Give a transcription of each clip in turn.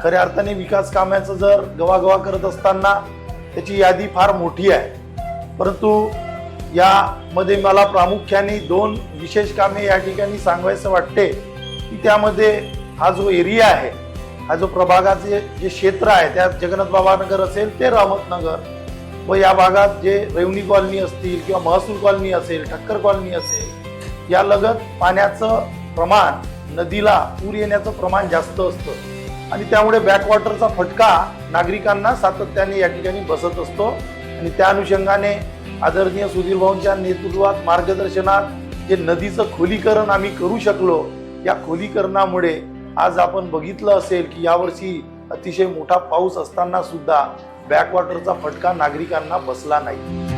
खऱ्या अर्थाने विकास कामाचं जर गवागवा करत असताना त्याची यादी फार मोठी आहे, परंतु यामध्ये मला प्रामुख्याने 2 विशेष कामे या ठिकाणी सांगायचं वाटते की त्यामध्ये हा जो एरिया आहे, हा जो प्रभागाचे जे क्षेत्र आहे, त्यात जगन्नाथ बाबा नगर असेल ते रहमतनगर व या भागात जे रेवणी कॉलनी असतील किंवा महसूल कॉलनी असेल, ठक्कर कॉलनी असेल, या लगत पाण्याचं प्रमाण, नदीला पूर येण्याचं प्रमाण जास्त असतं आणि त्यामुळे बॅकवॉटरचा फटका नागरिकांना सातत्याने या ठिकाणी बसत असतो आणि त्या अनुषंगाने आदरणीय सुधीर भाऊंच्या नेतृत्वात मार्गदर्शनात जे नदीचं खोलीकरण आम्ही करू शकलो, या खोलीकरणामुळे आज आपण बघितलं असेल की यावर्षी अतिशय मोठा पाऊस असताना सुद्धा बॅकवॉटरचा फटका नागरिकांना बसला नाही।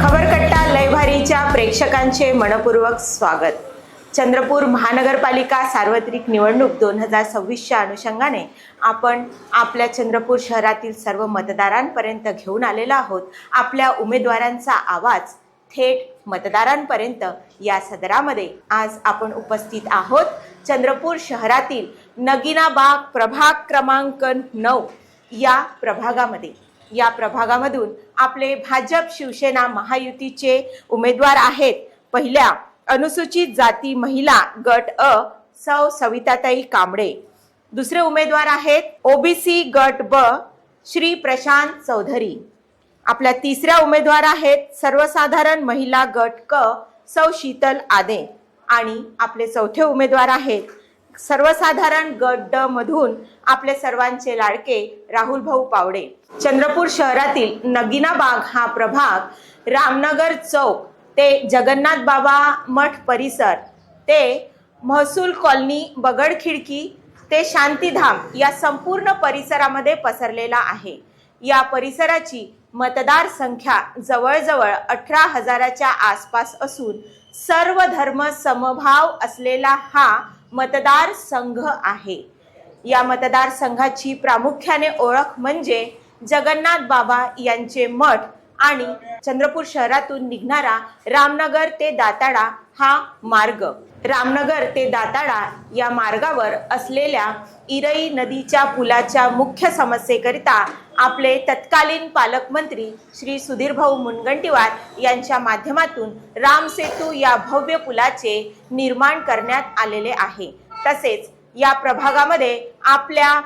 खबरकट्टा लयभारीच्या प्रेक्षकांचे मनपूर्वक स्वागत। चंद्रपूर महानगरपालिका सार्वत्रिक निवडणूक 2026च्या अनुषंगाने आपण आपल्या चंद्रपूर शहरातील सर्व मतदारांपर्यंत घेऊन आलेलो आहोत। आपल्या उमेदवारांचा आवाज थेट मतदारांपर्यंत या सदरामध्ये आज आपण उपस्थित आहोत चंद्रपूर शहरातील नगीना बाग प्रभाग क्रमांक 9 या प्रभागामध्ये। या प्रभागामधून आपले भाजप शिवसेना महायुतीचे उमेदवार आहेत। पहिल्या अनुसूचित जाती महिला गट अ सौ सविताताई कांबळे, दुसरे उमेदवार आहेत ओबीसी गट ब श्री प्रशांत चौधरी, आपल्या तिसऱ्या उमेदवार आहेत सर्वसाधारण महिला गट क सौ शीतल आदे आणि आपले चौथे उमेदवार आहेत सर्वसाधारण गट ड मधून आपले सर्वांचे लाडके राहुल भाऊ पावडे। चंद्रपूर शहरातील नगीना बाग हा प्रभाग रामनगर चौक ते जगन्नाथ बाबा मठ परिसर ते महसूल कॉलनी बगड खिडकी ते शांतीधाम या संपूर्ण परिसरामध्ये पसरलेला आहे। या परिसराची मतदार संख्या जवळजवळ 18,000च्या आसपास असून सर्व धर्म समभाव असलेला हा मतदार संघ आहे। या मतदार संघाची प्रामुख्याने ओळख म्हणजे जगन्नाथ बाबा यांचे मठ आणि चंद्रपूर शहरातून निघणारा रामनगर ते दाताडा हा मार्ग। रामनगर ते दाताडा या मार्गावर असलेल्या इरई नदीच्या पुलाच्या मुख्य समस्येकरिता आपले तत्कालीन पालकमंत्री श्री सुधीर भाऊ मुनगंटीवार यांच्या माध्यमातून राम सेतू या भव्य पुलाचे निर्माण करण्यात आलेले आहे। तसेच या प्रभागामध्ये आपल्या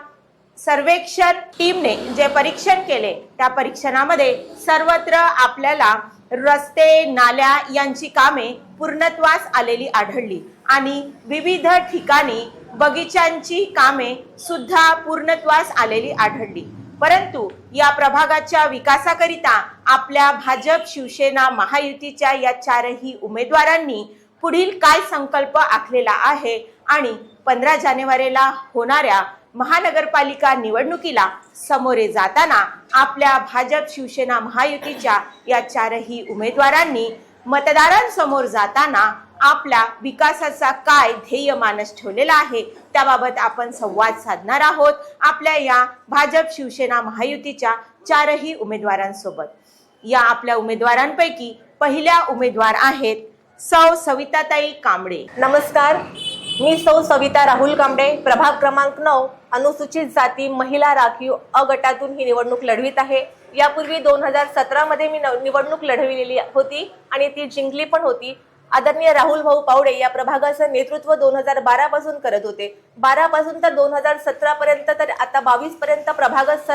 सर्वेक्षण टीमने जे परीक्षण केले त्या परीक्षणामध्ये सर्वत्र आपल्याला रस्ते नाल्या यांची कामे पूर्णत्वास आलेली आढळली आणि विविध ठिकाणी बगीचांची कामे सुद्धा पूर्णत्वास आलेली आढळली। परंतु या प्रभागाच्या विकासाकरिता आपल्या भाजप शिवसेना महायुतीच्या या 4ही उमेदवारांनी पुढील काय संकल्प आखलेला आहे आणि 15 जानेवारीला होणाऱ्या महानगरपालिका निवडणुकीला सामोरे जाताना आपल्या भाजप शिवसेना महायुतीच्या या 4ही उमेदवारांनी मतदारांसमोर जाताना आपल्या विकासाचा काय ध्येय मानस ठेवलेला आहे त्याबाबत आपण संवाद साधणार आहोत आपल्या या भाजप शिवसेना महायुतीच्या 4ही उमेदवारांसोबत। या आपल्या उमेदवारांपैकी पहिल्या उमेदवार आहेत सौ सविताताई कांबळे। नमस्कार, मी सौ सविता राहुल कांबळे, प्रभाग क्रमांक 9 अनुसूचित जाती महिला राखीव अ गटातून ही निवडणूक लढवित आहे। यापूर्वी 2017 मध्ये मी निवडणूक लढविलेली होती आणि ती जिंकली पण होती। आदरणीय राहुल भाऊ पावडे या प्रभागाचं नेतृत्व 2012 पासून करत होते। 12 पासून तर 2017 पर्यंत तर आता 22 पर्यंत प्रभागात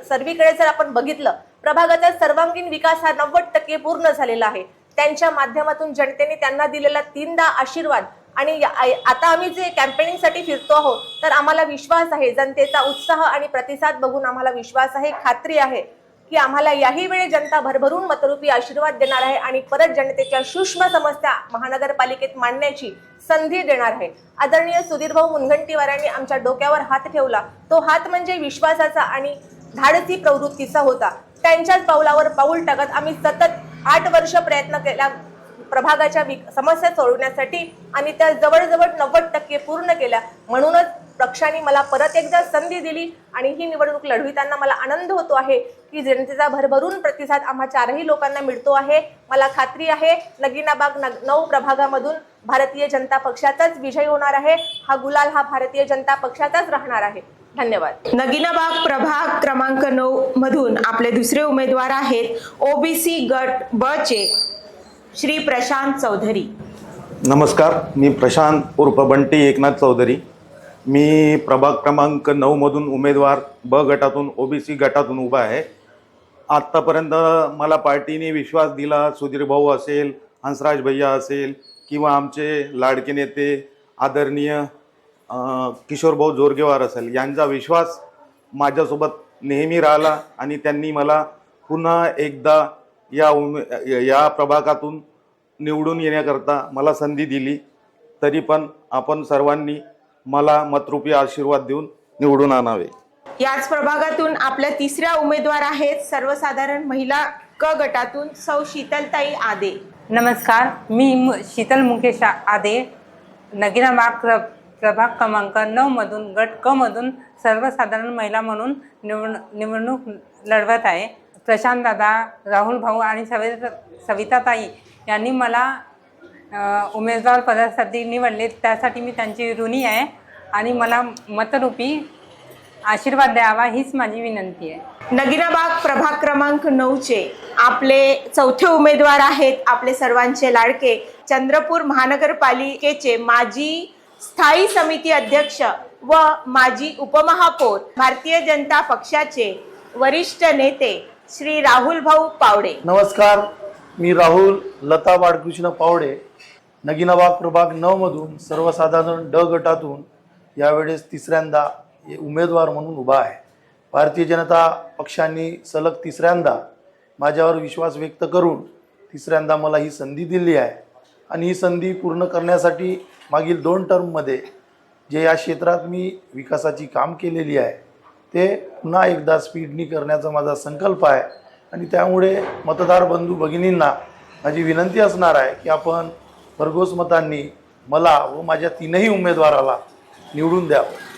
सर्वीकडे जर आपण बघितलं प्रभागाचा सर्वांगीण विकास हा 90% पूर्ण झालेला आहे। त्यांच्या माध्यमातून जनतेने त्यांना दिलेला 3दा आशीर्वाद आणि आता आम्ही जे कॅम्पेनिंग साठी फिरतो आहोत तर आम्हाला विश्वास आहे, जनतेचा उत्साह आणि प्रतिसाद बघून आम्हाला विश्वास आहे, खात्री आहे की आम्हाला याही वेळी जनता भरभरून मतरूपी आशीर्वाद देणार आहे आणि परत जनतेच्या सूक्ष्म समस्या महानगरपालिकेत मांडण्याची संधी देणार आहे। आदरणीय सुधीर भाऊ मुनगंटीवारांनी आमच्या डोक्यावर हात ठेवला, तो हात म्हणजे विश्वासाचा आणि धाडसी प्रवृत्तीचा होता। त्यांच्याच पावलावर पाऊल टाकत आम्ही सतत 8 वर्ष प्रयत्न केला प्रभागाच्या समस्या सोडवण्यासाठी आणि त्या जवळजवळ 90% पूर्ण केल्या। म्हणूनच पक्षाने मला परत एकदा संधी दिली आणि ही निवडणूक लढविताना मला आनंद होतो आहे की जनतेचा भरभरून प्रतिसाद आम्हा चारही लोकांना मिळतो आहे। मला खात्री आहे नगीनाबाग 9 प्रभागामधून भारतीय जनता पक्षाचाच विजय होणार आहे। हा गुलाल हा भारतीय जनता पक्षाचाच राहणार आहे। धन्यवाद। नगीनाबाग प्रभाग क्रमांक 9 मधून आपले दुसरे उमेदवार आहेत ओबीसी गट ब चे श्री प्रशांत चौधरी। नमस्कार, मी प्रशांत उर्फ बंटी एकनाथ चौधरी। मी प्रभाग क्रमांक 9 मधून उमेदवार ब गटातून ओबीसी गटातून उभा आहे। आत्तापर्यंत मला पार्टीने विश्वास दिला, सुधीर भाऊ असेल, हंसराज भैया असेल किंवा आमचे लाडके नेते आदरणीय किशोर भाऊ जोरगेवार असेल, यांचा विश्वास माझ्यासोबत नेहमी राहिला आणि त्यांनी मला पुन्हा एकदा या प्रभागातून निवडून येण्याकरता मला संधी दिली। तरी पण आपण सर्वांनी मला मतरूपी आशीर्वाद देऊन निवडून आणावे। याच प्रभागातून आपल्या तिसऱ्या उमेदवार आहेत सर्वसाधारण महिला क गटातून सौ शीतलताई आदे। नमस्कार, मी शीतल मुकेश आदे नगीनाबाग प्रभाग क्रमांक 9 मधून गट क मधून सर्वसाधारण महिला म्हणून निवडणूक लढवत आहे। प्रशांत दादा, राहुल भाऊ आणि सविताताई यांनी मला उमेदवार पदासाठी निवडले, त्यासाठी मी त्यांची ऋणी आहे आणि मला मतरूपी आशीर्वाद द्यावा हीच माझी विनंती आहे। नगीनाबाग प्रभाग क्रमांक 9 चे आपले चौथे उमेदवार आहेत आपले सर्वांचे लाडके चंद्रपूर महानगरपालिकेचे माजी स्थायी समिती अध्यक्ष व माजी उपमहापौर भारतीय जनता पक्षाचे वरिष्ठ नेते श्री राहुल भाऊ पावडे। नमस्कार, मी राहुल लता बाळकृष्ण पावडे नगीनाबाग प्रभाग 9 मधून सर्वसाधारण ड गटातून यावेळेस तिसऱ्यांदा उमेदवार म्हणून उभा आहे। भारतीय जनता पक्षाने सलग तिसऱ्यांदा माझ्यावर विश्वास व्यक्त करून तिसऱ्यांदा मला ही संधी दिली आहे आणि ही संधी पूर्ण करण्यासाठी मागील 2 टर्ममध्ये जे या क्षेत्रात मी विकासाची काम केलेली आहे ते पुन्हा एकदा स्पीडनी करण्याचा माझा संकल्प आहे आणि त्यामुळे मतदार बंधू भगिनींना माझी विनंती असणार आहे की आपण भरघोस मतांनी मला व माझ्या 3ही उमेदवाराला निवडून द्यावं।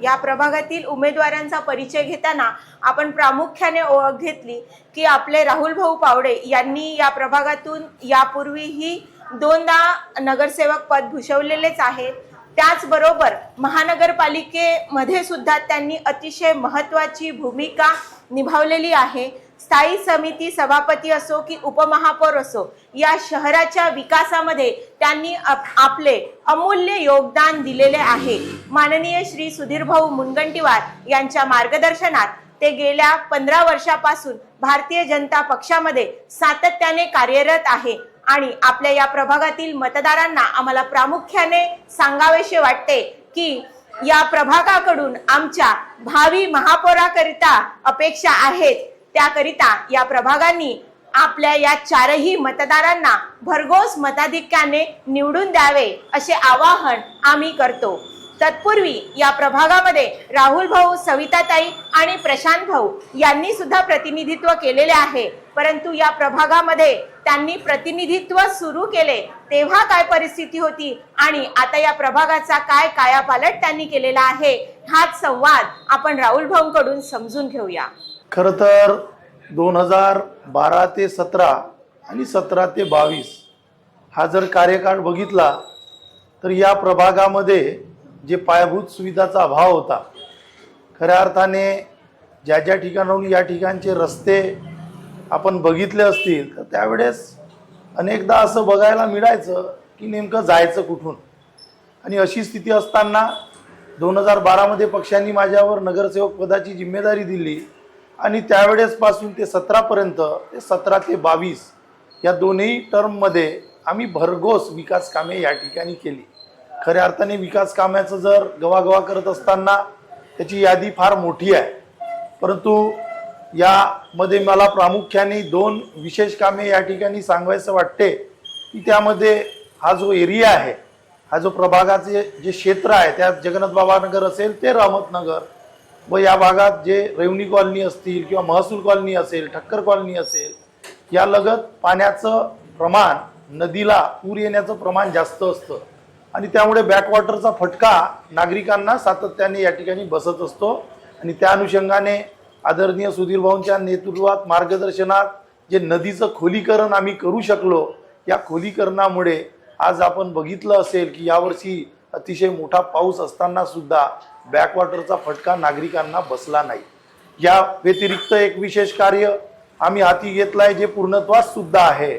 या प्रभागातील उमेदवारांचा परिचय घेताना आपण प्रामुख्याने ओळख घेतली की आपले राहुल भाऊ पावडे यांनी या प्रभागातून यापूर्वीही 2दा नगरसेवक पद भूषवलेलेच आहे। त्याचबरोबर महानगरपालिकेमध्ये सुद्धा त्यांनी अतिशय महत्त्वाची भूमिका निभावलेली आहे। स्थायी समिती सभापती असो की उपमहापौर असो, या शहराच्या विकासामध्ये त्यांनी आपले अमूल्य योगदान दिलेले आहे। माननीय श्री सुधीर भाऊ मुनगंटीवार यांच्या मार्गदर्शनात ते गेल्या 15 वर्षापासून भारतीय जनता पक्षामध्ये सातत्याने कार्यरत आहे आणि आपल्या या प्रभागातील मतदारांना आम्हाला प्रामुख्याने सांगावेसे वाटते की या प्रभागाकडून आमच्या भावी महापौराकरिता अपेक्षा आहेत। त्याकरिता या प्रभागांनी आपल्या या 4ही मतदारांना भरघोस मताधिक्याने निवडून द्यावे असे आवाहन आम्ही करतो। तत्पूर्वी या प्रभागामध्ये राहुल भाऊ, सविताताई आणि प्रशांत भाऊ यांनी सुद्धा प्रतिनिधित्व केलेले आहे, परंतु या प्रभागामध्ये त्यांनी प्रतिनिधित्व सुरू केले तेव्हा काय परिस्थिती होती आणि आता या प्रभागाचा काय कायापालट त्यांनी केलेला आहे, हाच संवाद आपण राहुल भाऊंकडून समजून घेऊया। खरं तर 2012 ते 17 आणि 17 ते 22 हा जर कार्यकाळ बघितला तर या प्रभागामध्ये जे पायाभूत सुविधाचा अभाव होता, खऱ्या अर्थाने ज्या ज्या ठिकाणाहून या ठिकाणचे रस्ते आपण बघितले असतील तर त्यावेळेस अनेकदा असं बघायला मिळायचं की नेमकं जायचं कुठून। आणि अशी स्थिती असताना 2012 मध्ये पक्षांनी माझ्यावर नगरसेवक पदाची जिम्मेदारी दिली आणि त्यावेळेसपासून ते 17 पर्यंत ते 17 ते 22 या 2ही टर्ममध्ये आम्ही भरघोस विकास कामे या ठिकाणी केली। खऱ्या अर्थाने विकास कामाचं जर गवागवा करत असताना त्याची यादी फार मोठी आहे, परंतु यामध्ये मला प्रामुख्याने 2 विशेष कामे या ठिकाणी सांगायचं वाटते की त्यामध्ये हा जो एरिया आहे, हा जो प्रभागाचे जे क्षेत्र आहे त्यात जगन्नाथ बाबा नगर असेल ते रहमतनगर व या भागात जे रेवणी कॉलनी असतील किंवा महसूल कॉलनी असेल, ठक्कर कॉलनी असेल, या लगत पाण्याचं प्रमाण, नदीला पूर येण्याचं प्रमाण जास्त असतं आणि त्यामुळे बॅकवॉटरचा फटका नागरिकांना सातत्याने या ठिकाणी बसत असतो. आणि त्या अनुषंगाने आदरणीय सुधीर भाऊंच्या नेतृत्वात मार्गदर्शनात जे नदीचं खोलीकरण आम्ही करू शकलो, या खोलीकरणामुळे आज आपण बघितलं असेल की यावर्षी अतिशय मोठा पाऊस असताना सुद्धा बॅकवॉटरचा फटका नागरिकांना बसला नाही. या व्यतिरिक्त एक विशेष कार्य आम्ही हाती घेतलं आहे जे पूर्णत्वास सुद्धा आहे.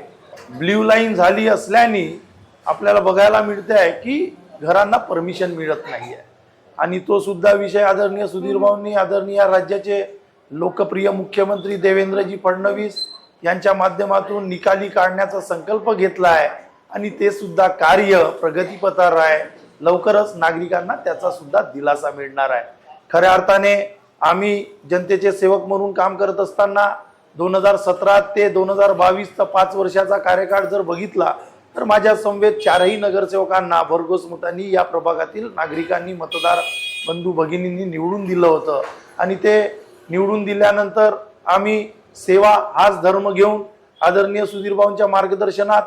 ब्ल्यू लाईन झाली असल्याने आपल्याला बघायला मिळते आहे की घरांना परमिशन मिळत नाही आहे. आणि तो सुद्धा विषय आदरणीय सुधीर भाऊंनी, आदरणीय राज्याचे लोकप्रिय मुख्यमंत्री देवेंद्रजी फडणवीस यांच्या माध्यमातून निकाली काढण्याचा संकल्प घेतला आहे. आणि ते सुद्धा कार्य प्रगतीपथावर आहे. लवकरच नागरिकांना त्याचा सुद्धा दिलासा मिळणार आहे. खऱ्या अर्थाने आम्ही जनतेचे सेवक म्हणून काम करत असताना 2017 ते 2022चा 5 वर्षाचा कार्यकाळ जर बघितला तर माझ्या समवेत 4ही नगरसेवकांना भरघोस मतांनी या प्रभागातील नागरिकांनी, मतदार बंधू भगिनींनी निवडून दिलं होतं. आणि ते निवडून दिल्यानंतर आम्ही सेवा हाच धर्म घेऊन आदरणीय सुधीर भाऊंच्या मार्गदर्शनात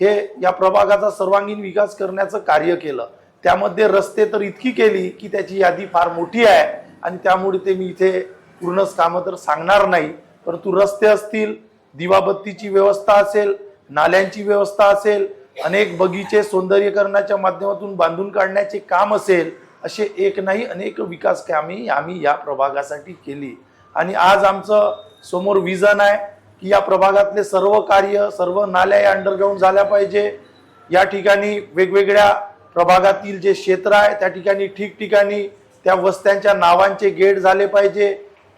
हे या प्रभागाचा सर्वांगीण विकास करण्याचं कार्य केलं. त्यामध्ये रस्ते तर इतकी केली की त्याची यादी फार मोठी आहे आणि त्यामुळे ते मी इथे पूर्णच कामं तर सांगणार नाही. परंतु रस्ते असतील, दिवाबत्तीची व्यवस्था असेल, नाल्यांची व्यवस्था असेल, अनेक बगीचे सौंदर्यीकरणाच्या माध्यमातून बांधून काढण्याचे काम असेल, असे एक नाही अनेक विकास कामे आम्ही या प्रभागासाठी केली. आणि आज आमचं समोर विजन आहे की या प्रभागातले सर्व कार्य, सर्व नाल्या या अंडरग्राऊंड झाल्या पाहिजे. या ठिकाणी वेगवेगळ्या प्रभागातील जे क्षेत्र आहे त्या ठिकाणी ठिकठिकाणी त्या वस्त्यांच्या नावांचे गेट झाले पाहिजे.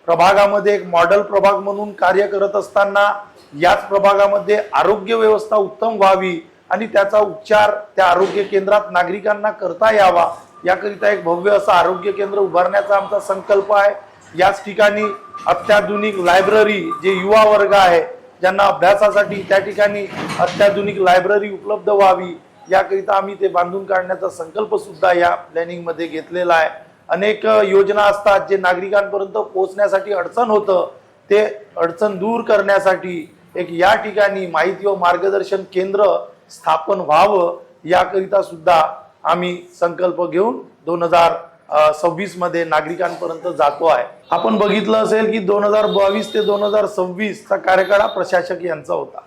प्रभागामध्ये एक मॉडेल प्रभाग म्हणून कार्य करत असताना याच प्रभागामध्ये आरोग्य व्यवस्था उत्तम व्हावी आणि त्याचा उपचार त्या आरोग्य केंद्रात नागरिकांना करता यावा, याकरिता एक भव्य असं आरोग्य केंद्र उभारण्याचा आमचा संकल्प आहे. याच ठिकाणी अत्याधुनिक लायब्ररी, जे युवा वर्ग आहे ज्यांना अभ्यासासाठी त्या ठिकाणी अत्याधुनिक लायब्ररी उपलब्ध व्हावी, याकरिता आम्ही ते बांधून काढण्याचा संकल्प सुद्धा या प्लॅनिंग मध्ये घेतलेला आहे. अनेक योजना असतात जे नागरिकांपर्यंत पोहोचण्यासाठी अडचण होतं, ते अडचण दूर करण्यासाठी एक या ठिकाणी माहिती व मार्गदर्शन केंद्र स्थापन व्हावं, याकरिता सुद्धा आम्ही संकल्प घेऊन 2026 मध्ये नागरिकांपर्यंत जातो आहे. आपण बघितलं असेल की 2022 ते 2026 चा कार्यकाळ प्रशासक यांचा होता.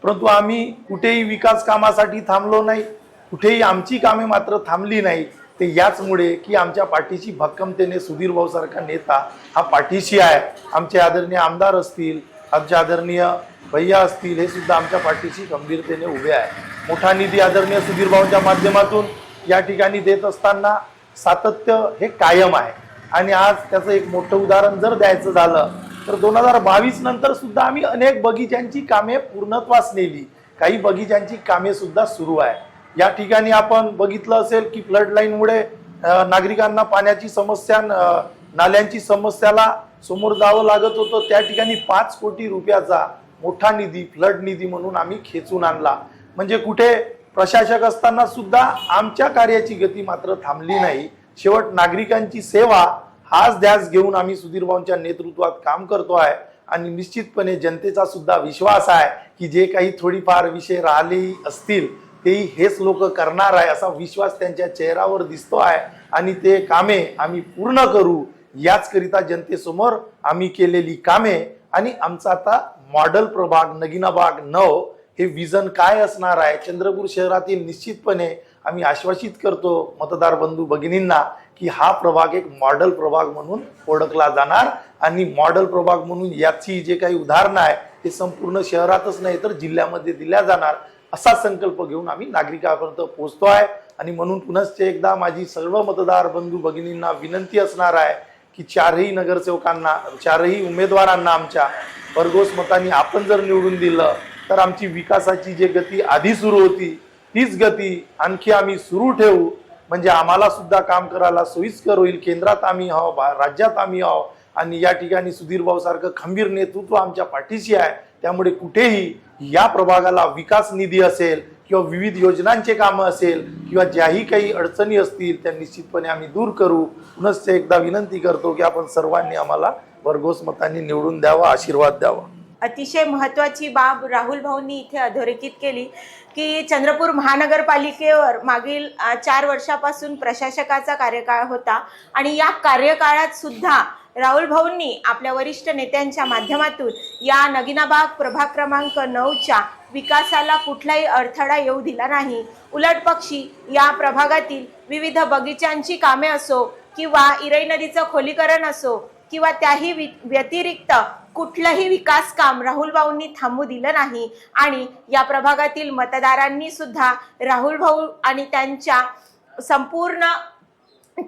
परंतु आम्ही कुठेही विकास कामासाठी थांबलो नाही, कुठेही आमची कामे मात्र थांबली नाही. ते याचमुळे की आमच्या पाठीशी भक्कमतेने सुधीर भाऊ सारखा नेता हा पाठीशी आहे. आमचे आदरणीय आमदार असतील, आमचे आदरणीय भैया असतील, हे सुद्धा आमच्या पाठीशी गंभीरतेने उभे आहे. मोठा निधी आदरणीय सुधीर भाऊंच्या माध्यमातून या ठिकाणी देत असताना सातत्य हे कायम आहे. आणि आज त्याचं एक मोठं उदाहरण जर द्यायचं झालं तर 2022 नंतर सुद्धा आम्ही अनेक बगीच्यांची कामे पूर्णत्वास नेली. काही बगीच्यांची कामे सुद्धा सुरू आहे. या ठिकाणी आपण बघितलं असेल की फ्लड लाईनमुळे नागरिकांना पाण्याची समस्या, नाल्यांची समस्याला समोर जावं लागत होतं. त्या ठिकाणी 5 कोटी रुपयाचा मोठा निधी, फ्लड निधी म्हणून आम्ही खेचून आणला. म्हणजे कुठे प्रशासक असताना सुद्धा आमच्या कार्याची गती मात्र थांबली नाही. शेवट नागरिकांची सेवा हाच ध्यास घेऊन आम्ही सुधीर भाऊंच्या नेतृत्वात काम करतो आहे. आणि निश्चितपणे जनतेचा सुद्धा विश्वास आहे की जे काही थोडीफार विषय राहिले असतील तेही हेच लोक करणार आहे, असा विश्वास त्यांच्या चेहऱ्यावर दिसतो आहे. आणि ते कामे आम्ही पूर्ण करू, याचकरिता जनतेसमोर आम्ही केलेली कामे आणि आमचा आता मॉडेल प्रभाग नगिनाबाग 9 हे विजन काय असणार आहे, चंद्रपूर शहरातील निश्चितपणे आम्ही आश्वासित करतो मतदार बंधू भगिनींना की हा प्रभाग एक मॉडेल प्रभाग म्हणून ओळखला जाणार. आणि मॉडेल प्रभाग म्हणून याची जे काही उदाहरणं आहे ते संपूर्ण शहरातच नाही तर जिल्ह्यामध्ये दिल्या जाणार, असा संकल्प घेऊन आम्ही नागरिकांपर्यंत पोहोचतो आहे. आणि म्हणून पुनश्च एकदा माझी सर्व मतदार बंधू भगिनींना विनंती असणार आहे की 4ही नगरसेवकांना, 4ही उमेदवारांना आमच्या भरघोस मतांनी आपण जर निवडून दिलं तर आमची विकासाची जी गती आधी सुरू होती तीच गती आणखी आम्ही सुरू ठेवू. म्हणजे आम्हाला सुद्धा काम करायला सोयीस्कर होईल. केंद्रात आम्ही आहो, राज्यात आम्ही आहो आणि या ठिकाणी सुधीर भाऊ सारखं खंबीर नेतृत्व आमच्या पाठीशी आहे. त्यामुळे कुठेही या प्रभागाला विकास निधी असेल किंवा विविध योजनांचे कामं असेल किंवा ज्याही काही अडचणी असतील त्या निश्चितपणे आम्ही दूर करू. पुनश्च एकदा विनंती करतो की आपण सर्वांनी आम्हाला भरघोस मतांनी निवडून द्यावा, आशीर्वाद द्यावा. अतिशय महत्त्वाची बाब राहुल भाऊंनी इथे अधोरेखित केली की चंद्रपूर महानगरपालिकेवर मागील 4 वर्षापासून प्रशासकाचा कार्यकाळ होता आणि या कार्यकाळात सुद्धा राहुल भाऊंनी आपल्या वरिष्ठ नेत्यांच्या माध्यमातून या नगिनाबाग प्रभाग क्रमांक 9च्या विकासाला कुठलाही अडथळा येऊ दिला नाही. उलट पक्षी या प्रभागातील विविध बगीचांची कामे असो किंवा इरई नदीचं खोलीकरण असो किंवा त्याही व्यतिरिक्त कुठलंही विकास काम राहुल भाऊंनी थांबू दिलं नाही आणि या प्रभागातील मतदारांनी सुद्धा राहुल भाऊ आणि त्यांच्या संपूर्ण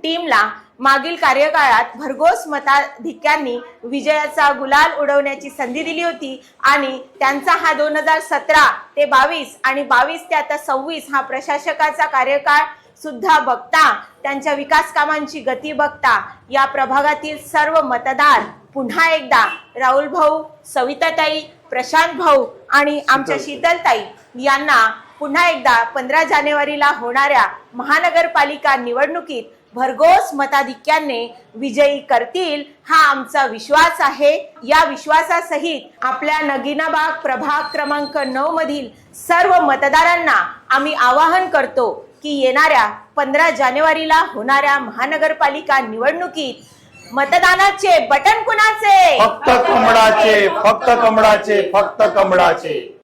टीमला मागील कार्यकाळात भरघोस मताधिक्यांनी विजयाचा गुलाल उडवण्याची संधी दिली होती आणि त्यांचा हा 2017 ते 22 आणि 22 ते आता 26 हा प्रशासकाचा कार्यकाळ सुद्धा बघता, त्यांच्या विकास कामांची गती बघता या प्रभागातील सर्व मतदार पुन्हा एकदा राहुल भाऊ, सविताताई, प्रशांत भाऊ आणि आमच्या शीतलताई यांना पुन्हा एकदा 15 जानेवारीला होणाऱ्या महानगरपालिका निवडणुकीत भरघोस मताधिक्याने विजयी करतील हा आमचा विश्वास आहे. या विश्वासासहित आपल्या नगिनाबाग प्रभाग क्रमांक 9 मधील सर्व मतदारांना आम्ही आवाहन करतो की येणाऱ्या 15 जानेवारीला होणाऱ्या महानगरपालिका निवडणुकीत मतदानाचे बटन कुणाचे? फक्त कमळाचे, फक्त कमळाचे, फक्त कमळाचे.